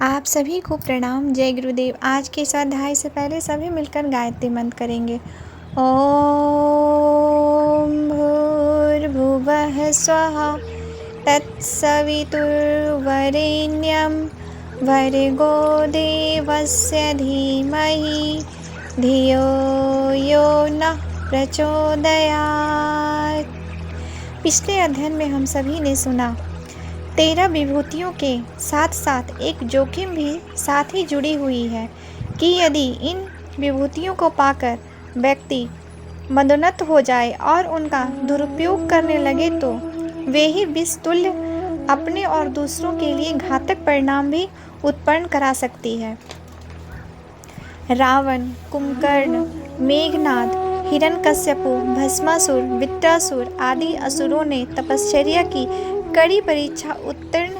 आप सभी को प्रणाम। जय गुरुदेव। आज के इस अध्याय से पहले सभी मिलकर गायत्री मंत्र करेंगे। ओम भूर्भुवः स्वः तत्सवितुर्वरेण्यं भर्गो देवस्य धीमहि धियो यो नः प्रचोदयात्। पिछले अध्ययन में हम सभी ने सुना 13 विभूतियों के साथ साथ एक जोखिम भी साथ ही जुड़ी हुई है कि यदि इन विभूतियों को पाकर व्यक्ति मदोन्नत हो जाए और उनका दुरुपयोग करने लगे तो वे ही विष तुल्य अपने और दूसरों के लिए घातक परिणाम भी उत्पन्न करा सकती है। रावण, कुंभकर्ण, मेघनाद, हिरण्यकश्यपु, भस्मासुर, वृत्रासुर आदि असुरों ने तपश्चर्या की कड़ी परीक्षा उत्तीर्ण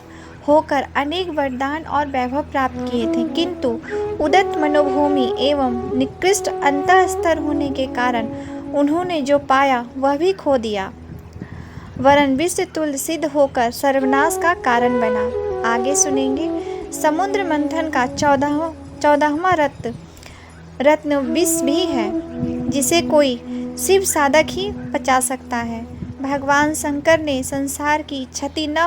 होकर अनेक वरदान और वैभव प्राप्त किए थे, किंतु उदात्त मनोभूमि एवं निकृष्ट अंतःस्तर होने के कारण उन्होंने जो पाया वह भी खो दिया, वरन विष तुल्य सिद्ध होकर सर्वनाश का कारण बना। आगे सुनेंगे। समुद्र मंथन का 14वां रत्न विष भी है, जिसे कोई शिव साधक ही पचा सकता है। भगवान शंकर ने संसार की क्षति न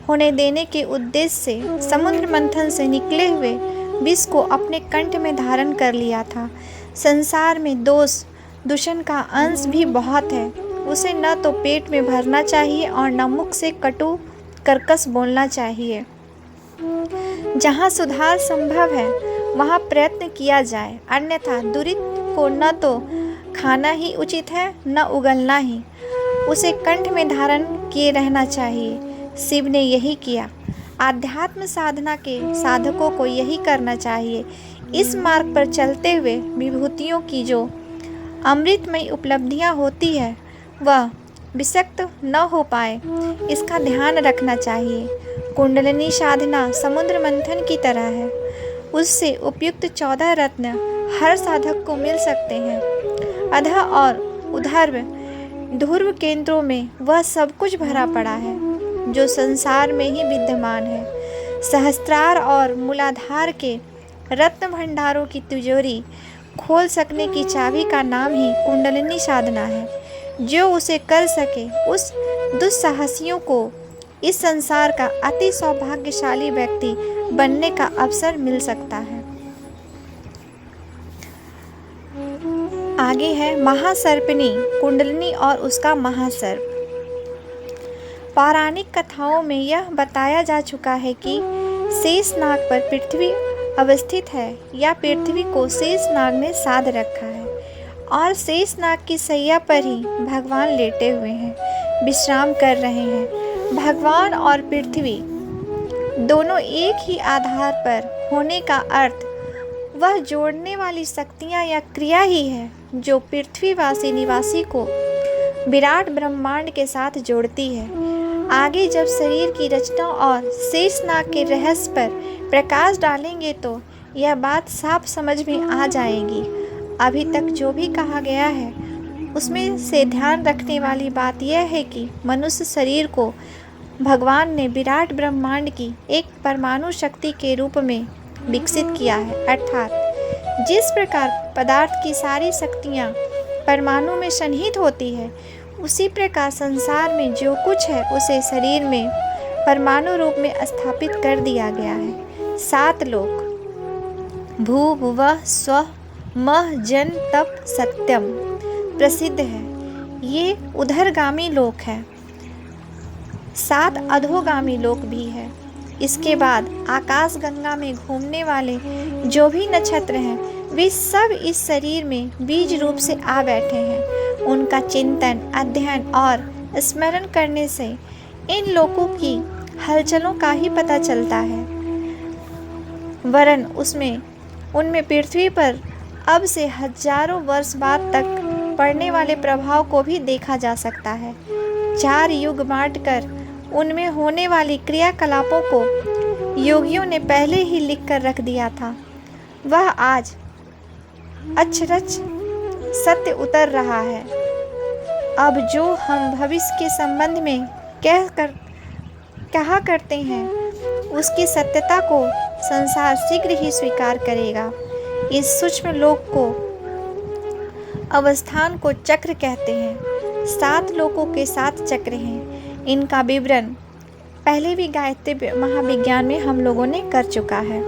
होने देने के उद्देश्य से समुद्र मंथन से निकले हुए विष को अपने कंठ में धारण कर लिया था। संसार में दोष दूषण का अंश भी बहुत है। उसे न तो पेट में भरना चाहिए और न मुख से कटु कर्कश बोलना चाहिए। जहाँ सुधार संभव है वहाँ प्रयत्न किया जाए, अन्यथा दुरित को न तो खाना ही उचित है न उगलना ही। उसे कंठ में धारण किए रहना चाहिए। शिव ने यही किया। आध्यात्म साधना के साधकों को यही करना चाहिए। इस मार्ग पर चलते हुए विभूतियों की जो अमृतमयी उपलब्धियां होती है वह विषक्त न हो पाए, इसका ध्यान रखना चाहिए। कुंडलिनी साधना समुद्र मंथन की तरह है। उससे उपयुक्त 14 रत्न हर साधक को मिल सकते हैं। अधः और ऊर्ध्व ध्रुव केंद्रों में वह सब कुछ भरा पड़ा है जो संसार में ही विद्यमान है। सहस्त्रार और मूलाधार के रत्न भंडारों की तिजोरी खोल सकने की चाबी का नाम ही कुंडलिनी साधना है। जो उसे कर सके उस दुस्साहसियों को इस संसार का अति सौभाग्यशाली व्यक्ति बनने का अवसर मिल सकता है। आगे है महासर्पिणी कुंडलिनी और उसका महासर्प। पौराणिक कथाओं में यह बताया जा चुका है कि शेषनाग पर पृथ्वी अवस्थित है या पृथ्वी को शेषनाग ने साध रखा है और शेषनाग की सैया पर ही भगवान लेटे हुए हैं, विश्राम कर रहे हैं। भगवान और पृथ्वी दोनों एक ही आधार पर होने का अर्थ वह जोड़ने वाली शक्तियाँ या क्रिया ही है जो पृथ्वीवासी निवासी को विराट ब्रह्मांड के साथ जोड़ती है। आगे जब शरीर की रचना और शेषनाग के रहस्य पर प्रकाश डालेंगे तो यह बात साफ समझ में आ जाएगी। अभी तक जो भी कहा गया है उसमें से ध्यान रखने वाली बात यह है कि मनुष्य शरीर को भगवान ने विराट ब्रह्मांड की एक परमाणु शक्ति के रूप में विकसित किया है। अर्थात जिस प्रकार पदार्थ की सारी शक्तियाँ परमाणु में सन्निहित होती है, उसी प्रकार संसार में जो कुछ है उसे शरीर में परमाणु रूप में स्थापित कर दिया गया है। 7 लोक भू भुवः स्वः मह जन तप सत्यम प्रसिद्ध है। ये उधरगामी लोक है। 7 अधोगामी लोक भी है। इसके बाद आकाश गंगा में घूमने वाले जो भी नक्षत्र हैं वे सब इस शरीर में बीज रूप से आ बैठे हैं। उनका चिंतन, अध्ययन और स्मरण करने से इन लोकों की हलचलों का ही पता चलता है, वरन उनमें पृथ्वी पर अब से हजारों वर्ष बाद तक पड़ने वाले प्रभाव को भी देखा जा सकता है। 4 युग बांटकर उनमें होने वाली क्रियाकलापों को योगियों ने पहले ही लिख कर रख दिया था। वह आज अक्षरश सत्य उतर रहा है। अब जो हम भविष्य के संबंध में कहा करते हैं उसकी सत्यता को संसार शीघ्र ही स्वीकार करेगा। इस सूक्ष्म लोक को अवस्थान को चक्र कहते हैं। 7 लोकों के 7 चक्र हैं। इनका विवरण पहले भी गायत्री महाविज्ञान में हम लोगों ने कर चुका है।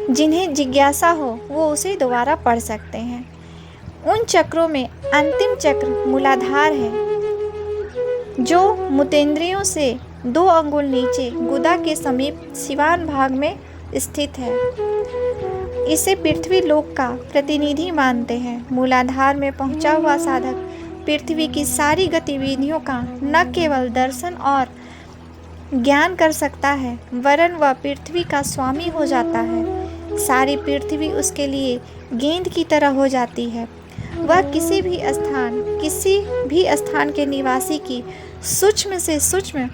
जिन्हें जिज्ञासा हो वो उसे दोबारा पढ़ सकते हैं। उन चक्रों में अंतिम चक्र मूलाधार है, जो मूत्रेंद्रियों से 2 अंगुल नीचे गुदा के समीप सिवान भाग में स्थित है। इसे पृथ्वी लोक का प्रतिनिधि मानते हैं। मूलाधार में पहुंचा हुआ साधक पृथ्वी की सारी गतिविधियों का न केवल दर्शन और ज्ञान कर सकता है, वरन वह पृथ्वी का स्वामी हो जाता है। सारी पृथ्वी उसके लिए गेंद की तरह हो जाती है। वह किसी भी स्थान के निवासी की सूक्ष्म से सूक्ष्म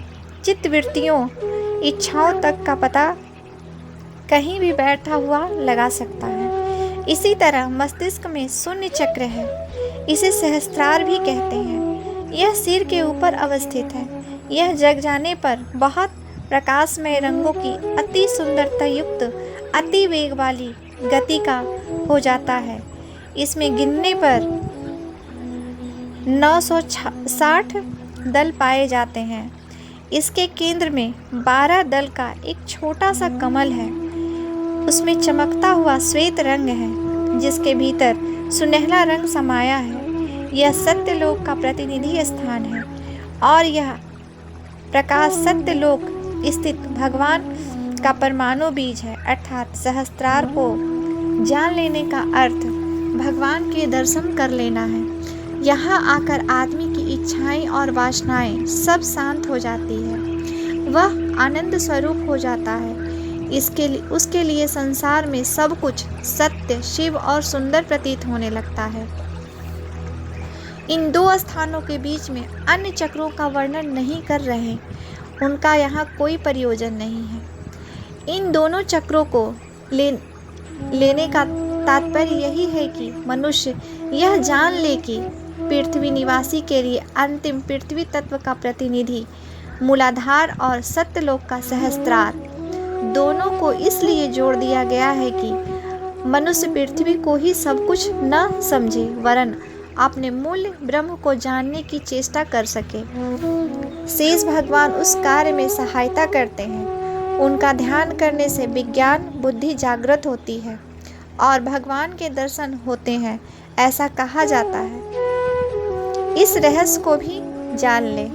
चित्तवृत्तियों, इच्छाओं तक का पता कहीं भी बैठा हुआ लगा सकता है। इसी तरह मस्तिष्क में शून्य चक्र है। इसे सहस्त्रार भी कहते हैं। यह सिर के ऊपर अवस्थित है। यह जग जाने पर बहुत प्रकाशमय रंगों की अति सुंदरता युक्त अति वेग वाली गति का हो जाता है। इसमें गिनने पर 960 दल पाए जाते हैं। इसके केंद्र में 12 दल का एक छोटा सा कमल है। उसमें चमकता हुआ श्वेत रंग है, जिसके भीतर सुनहला रंग समाया है। यह सत्यलोक का प्रतिनिधि स्थान है और यह प्रकाश सत्यलोक स्थित भगवान का परमाणु बीज है। अर्थात सहस्त्रार को जान लेने का अर्थ भगवान के दर्शन कर लेना है। यहाँ आकर आदमी की इच्छाएं और वासनाएं सब शांत हो जाती है। वह आनंद स्वरूप हो जाता है। उसके लिए संसार में सब कुछ सत्य, शिव और सुंदर प्रतीत होने लगता है। इन 2 स्थानों के बीच में अन्य चक्रों का वर्णन नहीं कर रहे। उनका यहाँ कोई प्रयोजन नहीं है। इन दोनों चक्रों को लेने का तात्पर्य यही है कि मनुष्य यह जान ले कि पृथ्वी निवासी के लिए अंतिम पृथ्वी तत्व का प्रतिनिधि मूलाधार और सत्यलोक का सहस्त्रार, दोनों को इसलिए जोड़ दिया गया है कि मनुष्य पृथ्वी को ही सब कुछ न समझे, वरन अपने मूल ब्रह्म को जानने की चेष्टा कर सके। शेष भगवान उस कार्य में सहायता करते हैं। उनका ध्यान करने से विज्ञान बुद्धि जागृत होती है और भगवान के दर्शन होते हैं, ऐसा कहा जाता है। इस रहस्य को भी जान ले।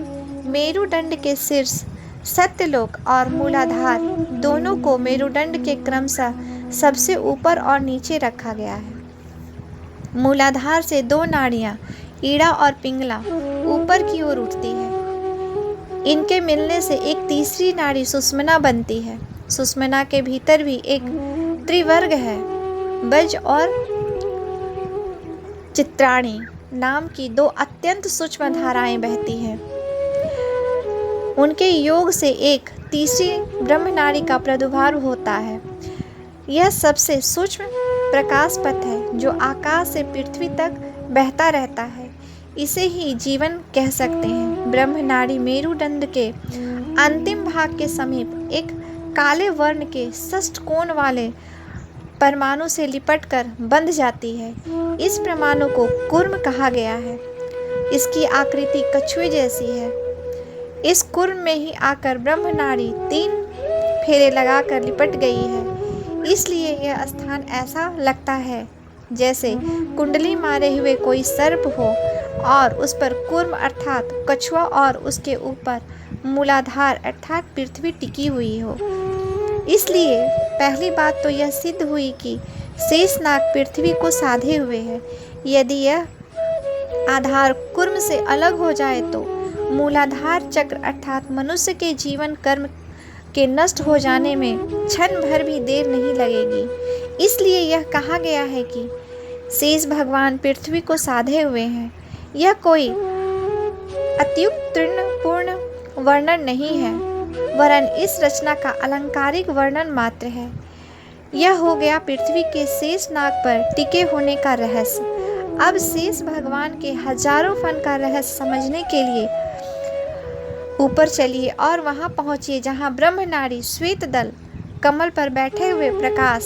मेरुदंड के शीर्ष सत्यलोक और मूलाधार दोनों को मेरुदंड के क्रमशः सबसे ऊपर और नीचे रखा गया है। मूलाधार से 2 नाड़ियाँ ईड़ा और पिंगला ऊपर की ओर उठती है। इनके मिलने से एक तीसरी नाड़ी सुषुम्ना बनती है। सुषुम्ना के भीतर भी एक त्रिवर्ग है। बज और चित्राणी नाम की 2 अत्यंत सूक्ष्म धाराएं बहती हैं। उनके योग से एक तीसरी ब्रह्म नाड़ी का प्रादुर्भाव होता है। यह सबसे सूक्ष्म प्रकाश पथ है जो आकाश से पृथ्वी तक बहता रहता है। इसे ही जीवन कह सकते हैं। ब्रह्म नाड़ी मेरुदंड के अंतिम भाग के समीप एक काले वर्ण के षष्ठ कोण वाले परमाणु से लिपटकर बंध जाती है। इस परमाणु को कूर्म कहा गया है। इसकी आकृति कछुए जैसी है। इस कूर्म में ही आकर ब्रह्म नाड़ी 3 फेरे लगाकर लिपट गई है। इसलिए यह स्थान ऐसा लगता है जैसे कुंडली मारे हुए कोई सर्प हो और उस पर कूर्म अर्थात कछुआ और उसके ऊपर मूलाधार अर्थात पृथ्वी टिकी हुई हो। इसलिए पहली बात तो यह सिद्ध हुई कि शेषनाग पृथ्वी को साधे हुए है। यदि यह आधार कूर्म से अलग हो जाए तो मूलाधार चक्र अर्थात मनुष्य के जीवन कर्म के नष्ट हो जाने में क्षण भर भी देर नहीं लगेगी। इसलिए यह कहा गया है कि शेष भगवान पृथ्वी को साधे हुए हैं। यह कोई अत्युत्तीर्ण वर्णन नहीं है, वरन इस रचना का अलंकारिक वर्णन मात्र है। यह हो गया पृथ्वी के शेष नाग पर टिके होने का रहस्य। अब शेष भगवान के हजारों फन का रहस्य समझने के लिए ऊपर चलिए और वहां पहुंचिए जहां ब्रह्म नाड़ी श्वेत दल कमल पर बैठे हुए प्रकाश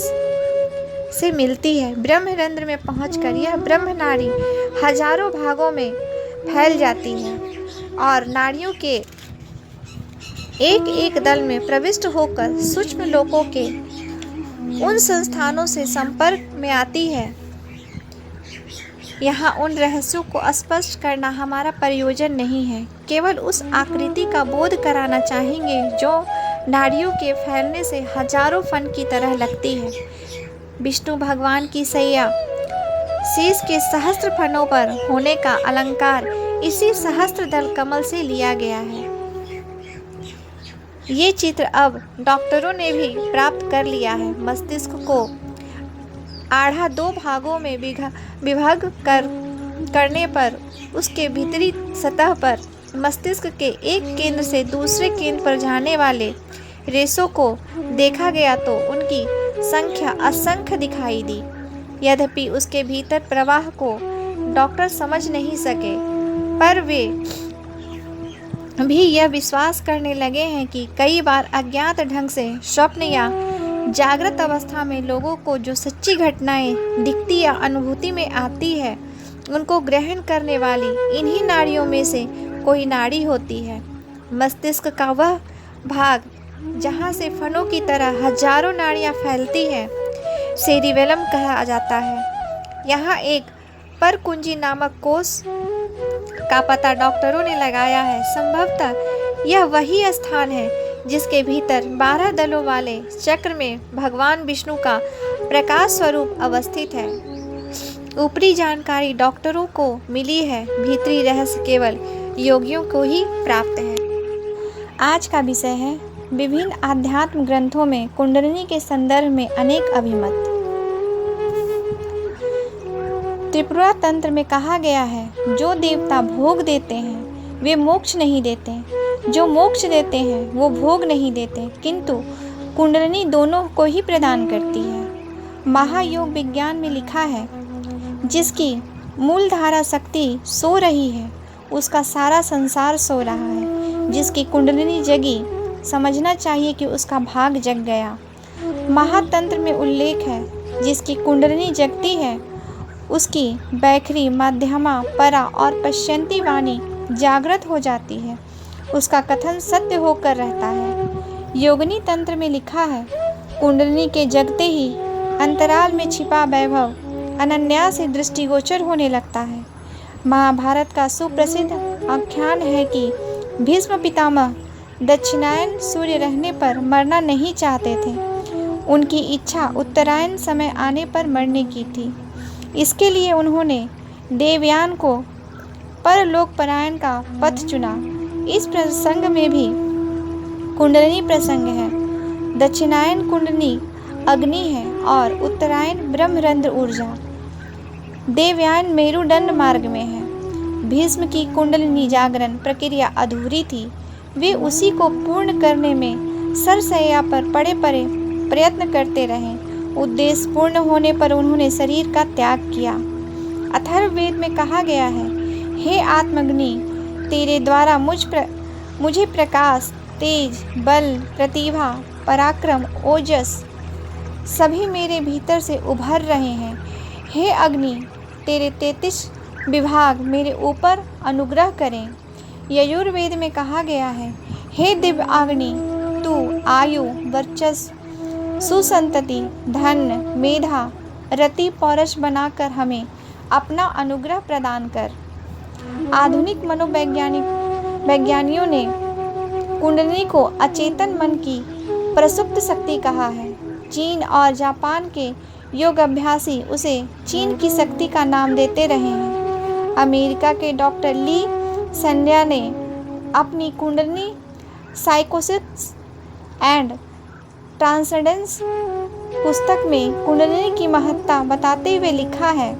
से मिलती है। ब्रह्मरंध्र में पहुंचकर यह ब्रह्म नाड़ी हजारों भागों में फैल जाती है और नाड़ियों के एक एक दल में प्रविष्ट होकर सूक्ष्म लोकों के उन संस्थानों से संपर्क में आती है। यहाँ उन रहस्यों को स्पष्ट करना हमारा प्रयोजन नहीं है, केवल उस आकृति का बोध कराना चाहेंगे जो नाड़ियों के फैलने से हजारों फन की तरह लगती है। विष्णु भगवान की सैया शीश के सहस्त्र फनों पर होने का अलंकार इसी सहस्त्र दल कमल से लिया गया है। ये चित्र अब डॉक्टरों ने भी प्राप्त कर लिया है। मस्तिष्क को आधा दो भागों में विभाग करने पर उसके भीतरी सतह पर मस्तिष्क के एक केंद्र से दूसरे केंद्र पर जाने वाले रेशों को देखा गया तो उनकी संख्या असंख्य दिखाई दी। यद्यपि उसके भीतर प्रवाह को डॉक्टर समझ नहीं सके, पर वे भी यह विश्वास करने लगे हैं कि कई बार अज्ञात ढंग से स्वप्न या जागृत अवस्था में लोगों को जो सच्ची घटनाएं दिखती या अनुभूति में आती है उनको ग्रहण करने वाली इन्हीं नाड़ियों में से कोई नाड़ी होती है। मस्तिष्क का वह भाग जहाँ से फनों की तरह हजारों नाड़ियाँ फैलती हैं सेरिबेलम कहा जाता है। यहाँ एक परकुंजी नामक कोष का पता डॉक्टरों ने लगाया है। संभवतः यह वही स्थान है जिसके भीतर 12 दलों वाले चक्र में भगवान विष्णु का प्रकाश स्वरूप अवस्थित है। ऊपरी जानकारी डॉक्टरों को मिली है, भीतरी रहस्य केवल योगियों को ही प्राप्त है। आज का विषय है विभिन्न आध्यात्म ग्रंथों में कुंडलिनी के संदर्भ में अनेक अभिमत। त्रिपुरा तंत्र में कहा गया है, जो देवता भोग देते हैं वे मोक्ष नहीं देते, जो मोक्ष देते हैं वो भोग नहीं देते, किंतु कुंडलिनी दोनों को ही प्रदान करती है। महायोग विज्ञान में लिखा है, जिसकी मूलधारा शक्ति सो रही है उसका सारा संसार सो रहा है। जिसकी कुंडलिनी जगी समझना चाहिए कि उसका भाग जग गया। महातंत्र में उल्लेख है, जिसकी कुंडलिनी जगती है उसकी बैखरी, मध्यमा, परा और पश्यंती वाणी जागृत हो जाती है, उसका कथन सत्य होकर रहता है। योगिनी तंत्र में लिखा है, कुंडलिनी के जगते ही अंतराल में छिपा वैभव अनन्या से दृष्टिगोचर होने लगता है। महाभारत का सुप्रसिद्ध आख्यान है कि भीष्म पितामह दक्षिणायन सूर्य रहने पर मरना नहीं चाहते थे। उनकी इच्छा उत्तरायण समय आने पर मरने की थी। इसके लिए उन्होंने देवयान को परलोक परायण का पथ चुना। इस प्रसंग में भी कुंडलिनी प्रसंग है। दक्षिणायन कुंडलिनी अग्नि है और उत्तरायण ब्रह्मरंध्र ऊर्जा। देवयान मेरुदंड मार्ग में है। भीष्म की कुंडलिनी जागरण प्रक्रिया अधूरी थी। वे उसी को पूर्ण करने में सरसैया पर पड़े पड़े प्रयत्न करते रहे। उद्देश्य पूर्ण होने पर उन्होंने शरीर का त्याग किया। अथर्ववेद में कहा गया है, हे आत्मग्नि, तेरे द्वारा मुझे प्रकाश, तेज, बल, प्रतिभा, पराक्रम, ओजस सभी मेरे भीतर से उभर रहे हैं। हे अग्नि, तेरे 33 विभाग मेरे ऊपर अनुग्रह करें। यजुर्वेद में कहा गया है, हे दिव्य अग्नि, तू आयु, वर्चस्व, सुसंतति, धन, मेधा, रति, पौरुष बनाकर हमें अपना अनुग्रह प्रदान कर। आधुनिक मनोवैज्ञानियों ने कुंडलिनी को अचेतन मन की प्रसुप्त शक्ति कहा है। चीन और जापान के योग अभ्यासी उसे चीन की शक्ति का नाम देते रहे हैं। अमेरिका के डॉक्टर ली संड्या ने अपनी कुंडलिनी साइकोसिस एंड ट्रांसेंडेंस पुस्तक में कुंडलिनी की महत्ता बताते हुए लिखा है,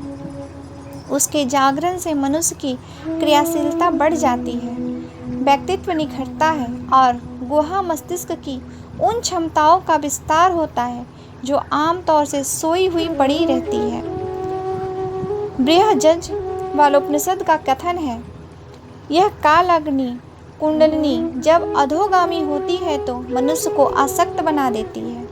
उसके जागरण से मनुष्य की क्रियाशीलता बढ़ जाती है, व्यक्तित्व निखरता है और गुहा मस्तिष्क की उन क्षमताओं का विस्तार होता है जो आमतौर से सोई हुई पड़ी रहती है। बृहज्जवालोपनिषद का कथन है, यह कालाग्नि कुंडलिनी जब अधोगामी होती है तो मनुष्य को आसक्त बना देती है।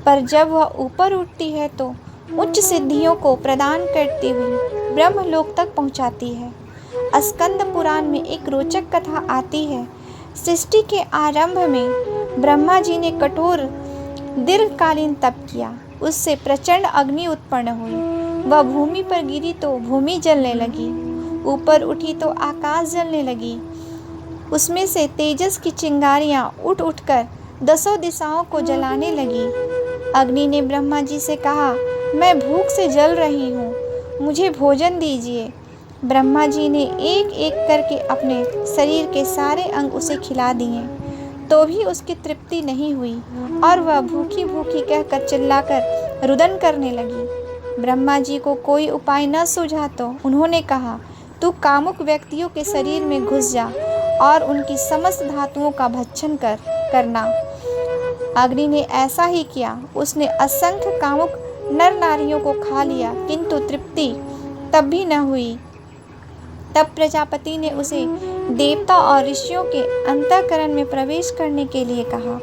पर जब वह ऊपर उठती है तो उच्च सिद्धियों को प्रदान करती हुई ब्रह्मलोक तक पहुंचाती है। स्कंद पुराण में एक रोचक कथा आती है। सृष्टि के आरंभ में ब्रह्मा जी ने कठोर दीर्घकालीन तप किया। उससे प्रचंड अग्नि उत्पन्न हुई। वह भूमि पर गिरी तो भूमि जलने लगी, ऊपर उठी तो आकाश जलने लगी। उसमें से तेजस की चिंगारियां उठ उठकर 10 दिशाओं को जलाने लगी। अग्नि ने ब्रह्मा जी से कहा, मैं भूख से जल रही हूँ, मुझे भोजन दीजिए। ब्रह्मा जी ने एक एक करके अपने शरीर के सारे अंग उसे खिला दिए, तो भी उसकी तृप्ति नहीं हुई और वह भूखी भूखी कहकर चिल्लाकर रुदन करने लगी। ब्रह्मा जी को कोई उपाय न सूझा तो उन्होंने कहा, तू कामुक व्यक्तियों के शरीर में घुस जा और उनकी समस्त धातुओं का भक्षण करना। अग्नि ने ऐसा ही किया। उसने असंख्य कामुक नर नारियों को खा लिया, किंतु तृप्ति तब भी न हुई। तब प्रजापति ने उसे देवता और ऋषियों के अंतःकरण में प्रवेश करने के लिए कहा।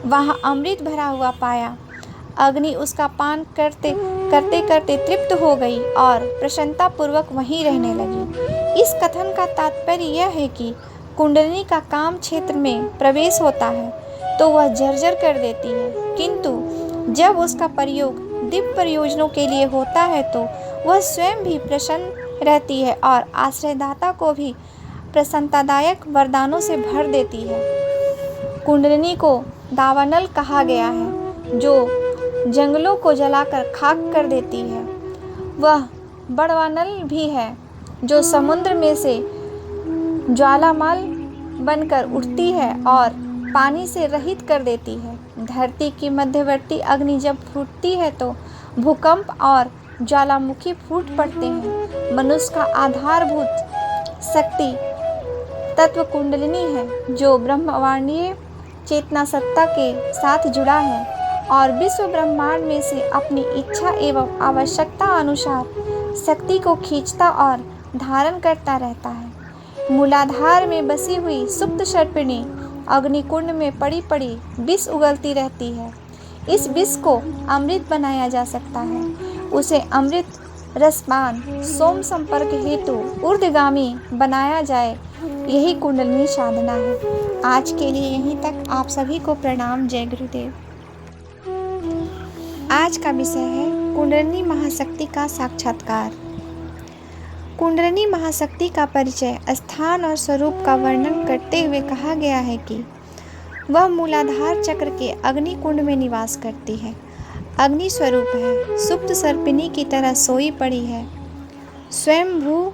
वहाँ अमृत भरा हुआ पाया। अग्नि उसका पान करते करते तृप्त हो गई और प्रसन्नता पूर्वक वहीं रहने लगी। इस कथन का तात्पर्य यह है कि कुंडलिनी का काम क्षेत्र में प्रवेश होता है तो वह जर्जर कर देती है, किंतु जब उसका प्रयोग दिव्य प्रयोजनों के लिए होता है तो वह स्वयं भी प्रसन्न रहती है और आश्रयदाता को भी प्रसन्नतादायक वरदानों से भर देती है। कुंडलिनी को दावानल कहा गया है, जो जंगलों को जलाकर खाक कर देती है। वह बड़वानल भी है, जो समुद्र में से ज्वालामाल बनकर उठती है और पानी से रहित कर देती है। धरती की मध्यवर्ती अग्नि जब फूटती है तो भूकंप और ज्वालामुखी फूट पड़ते हैं। मनुष्य का आधारभूत शक्ति तत्व कुंडलिनी है, जो ब्रह्मांडीय चेतना सत्ता के साथ जुड़ा है और विश्व ब्रह्मांड में से अपनी इच्छा एवं आवश्यकता अनुसार शक्ति को खींचता और धारण करता रहता है। मूलाधार में बसी हुई सुप्त सर्पिणी अग्निकुंड में पड़ी पड़ी विष उगलती रहती है। इस विष को अमृत बनाया जा सकता है। उसे अमृत रसपान सोम संपर्क हेतु ऊर्ध्वगामी बनाया जाए, यही कुंडलिनी साधना है। आज के लिए यहीं तक। आप सभी को प्रणाम। जय गुरुदेव। आज का विषय है कुंडलिनी महाशक्ति का साक्षात्कार। कुंडलिनी महाशक्ति का परिचय, स्थान और स्वरूप का वर्णन करते हुए कहा गया है कि वह मूलाधार चक्र के अग्नि कुंड में निवास करती है। अग्नि स्वरूप है, सुप्त सर्पिणी की तरह सोई पड़ी है। स्वयंभू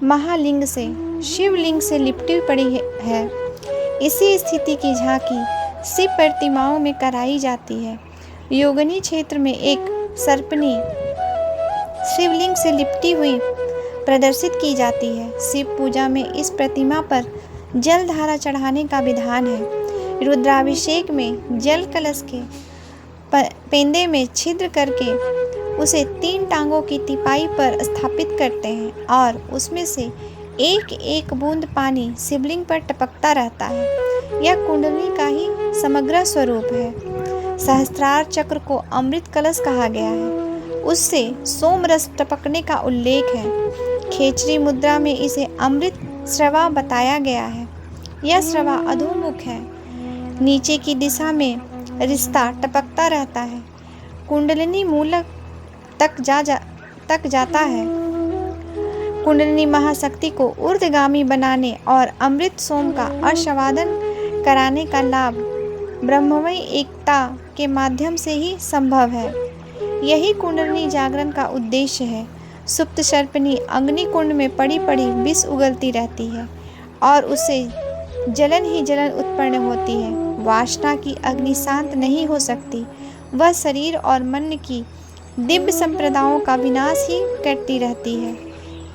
महालिंग से शिवलिंग से लिपटी पड़ी है। इसी स्थिति की झांकी शिव प्रतिमाओं में कराई जाती है। योगिनी क्षेत्र में एक सर्पिणी शिवलिंग से लिपटी हुई प्रदर्शित की जाती है। शिव पूजा में इस प्रतिमा पर जल धारा चढ़ाने का विधान है। रुद्राभिषेक में जल कलश के पेंदे में छिद्र करके उसे 3 टांगों की तिपाई पर स्थापित करते हैं और उसमें से एक एक बूंद पानी शिवलिंग पर टपकता रहता है। यह कुंडलिनी का ही समग्र स्वरूप है। सहस्त्रार चक्र को अमृत कलश कहा गया है। उससे सोम रस टपकने का उल्लेख है। खेचरी मुद्रा में इसे अमृत स्रवा बताया गया है। यह स्रवा अधोमुख है। नीचे की दिशा में रिश्ता टपकता रहता है। कुंडलिनी मूल तक जाता है। कुंडलिनी महाशक्ति को ऊर्ध्वगामी बनाने और अमृत सोम का आस्वादन कराने का लाभ ब्रह्ममय एकता के माध्यम से ही संभव है। यही कुंडलिनी जागरण का उद्देश्य है। सुप्त सर्पिणी अग्नि कुंड में पड़ी पड़ी विष उगलती रहती है और उससे जलन ही जलन उत्पन्न होती है। वासना की अग्नि शांत नहीं हो सकती। वह शरीर और मन की दिव्य संप्रदायों का विनाश ही करती रहती है।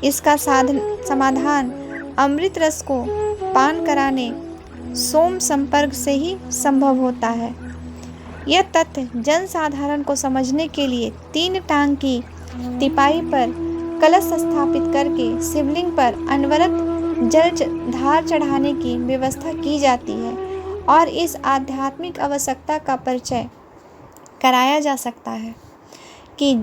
इसका समाधान अमृत रस को पान कराने सोम संपर्क से ही संभव होता है। यह तथ्य जन साधारण को समझने के लिए 3 टांग की तिपाई पर कलश स्थापित करके शिवलिंग पर अनवरत जल धार चढ़ाने की व्यवस्था की जाती है और इस आध्यात्मिक आवश्यकता का परिचय कराया जा सकता है कि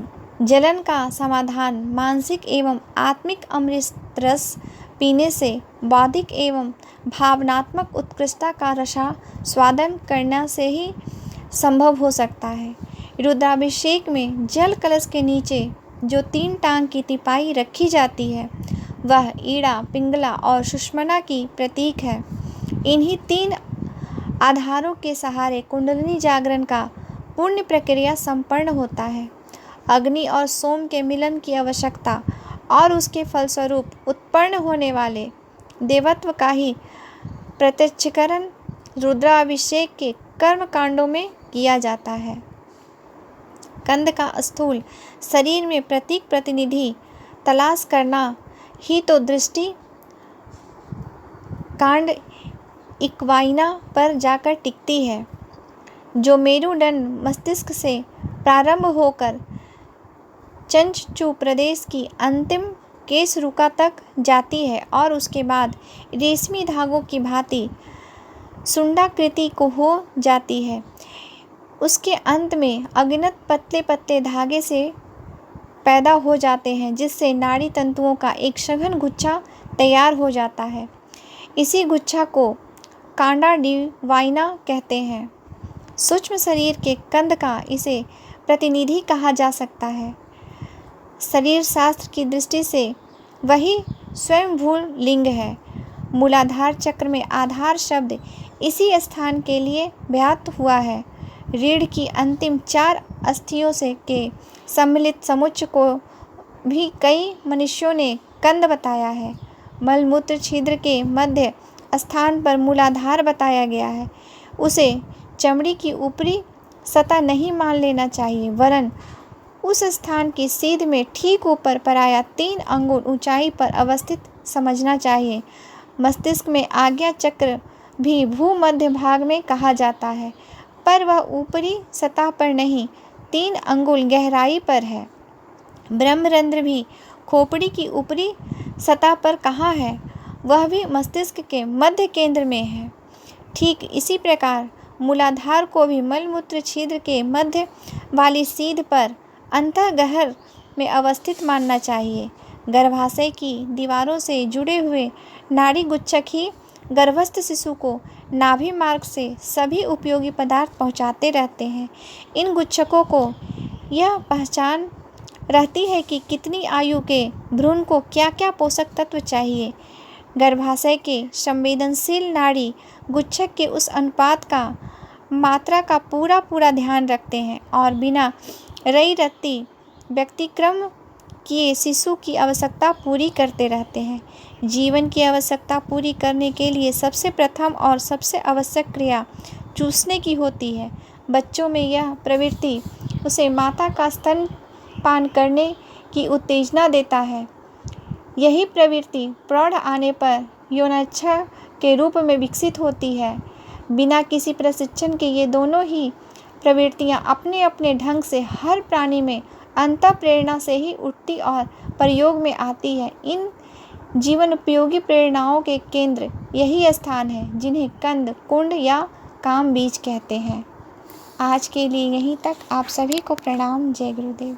जलन का समाधान मानसिक एवं आत्मिक अमृत रस पीने से बौद्धिक एवं भावनात्मक उत्कृष्टता का रसास्वादन करने से ही संभव हो सकता है। रुद्राभिषेक में जल कलश के नीचे जो 3 टांग की तिपाई रखी जाती है वह ईड़ा, पिंगला और सुषुम्ना की प्रतीक है। इन्हीं 3 आधारों के सहारे कुंडलिनी जागरण का पूर्ण प्रक्रिया संपन्न होता है। अग्नि और सोम के मिलन की आवश्यकता और उसके फलस्वरूप उत्पन्न होने वाले देवत्व का ही प्रत्यक्षीकरण रुद्राभिषेक के कर्म कांडों में किया जाता है। कंद का स्थूल शरीर में प्रतीक प्रतिनिधि तलाश करना ही तो दृष्टि कांड इक्वाइना पर जाकर टिकती है, जो मेरुदंड मस्तिष्क से प्रारंभ होकर चंचू प्रदेश की अंतिम केशरुका तक जाती है और उसके बाद रेशमी धागों की भांति सुंडाकृति को हो जाती है। उसके अंत में अगिनत पतले पतले धागे से पैदा हो जाते हैं, जिससे नाड़ी तंतुओं का एक सघन गुच्छा तैयार हो जाता है। इसी गुच्छा को कांडा डिवाइना कहते हैं। सूक्ष्म शरीर के कंद का इसे प्रतिनिधि कहा जा सकता है। शरीर शास्त्र की दृष्टि से वही स्वयंभू लिंग है। मूलाधार चक्र में आधार शब्द इसी स्थान के लिए व्याप्त हुआ है। रीढ़ की अंतिम 4 अस्थियों से के सम्मिलित समुच्चय को भी कई मनुष्यों ने कंद बताया है। मलमूत्र छिद्र के मध्य स्थान पर मूलाधार बताया गया है। उसे चमड़ी की ऊपरी सतह नहीं मान लेना चाहिए, वरन उस स्थान की सीध में ठीक ऊपर पराया 3 अंगुल ऊंचाई पर अवस्थित समझना चाहिए। मस्तिष्क में आज्ञा चक्र भी भूमध्य भाग में कहा जाता है, पर वह ऊपरी सतह पर नहीं, 3 अंगुल गहराई पर है। ब्रह्मरंध्र भी खोपड़ी की ऊपरी सतह पर कहाँ है, वह भी मस्तिष्क के मध्य केंद्र में है। ठीक इसी प्रकार मूलाधार को भी मलमूत्र छिद्र के मध्य वाली सीध पर अंतःगहर में अवस्थित मानना चाहिए। गर्भाशय की दीवारों से जुड़े हुए नाड़ी गुच्छक ही गर्भस्थ शिशु को नाभि मार्ग से सभी उपयोगी पदार्थ पहुंचाते रहते हैं। इन गुच्छकों को यह पहचान रहती है कि कितनी आयु के भ्रूण को क्या क्या पोषक तत्व चाहिए। गर्भाशय के संवेदनशील नाड़ी गुच्छक के उस अनुपात का मात्रा का पूरा ध्यान रखते हैं और बिना रई रत्ती व्यतिक्रम किए शिशु की आवश्यकता पूरी करते रहते हैं। जीवन की आवश्यकता पूरी करने के लिए सबसे प्रथम और सबसे आवश्यक क्रिया चूसने की होती है। बच्चों में यह प्रवृत्ति उसे माता का स्तनपान करने की उत्तेजना देता है। यही प्रवृत्ति प्रौढ़ आने पर यौनाच्छा के रूप में विकसित होती है। बिना किसी प्रशिक्षण के ये दोनों ही प्रवृत्तियाँ अपने अपने ढंग से हर प्राणी में अंतः प्रेरणा से ही उठती और प्रयोग में आती है। इन जीवन उपयोगी प्रेरणाओं के केंद्र यही स्थान है, जिन्हें कंद, कुंड या काम बीज कहते हैं। आज के लिए यहीं तक। आप सभी को प्रणाम। जय गुरुदेव।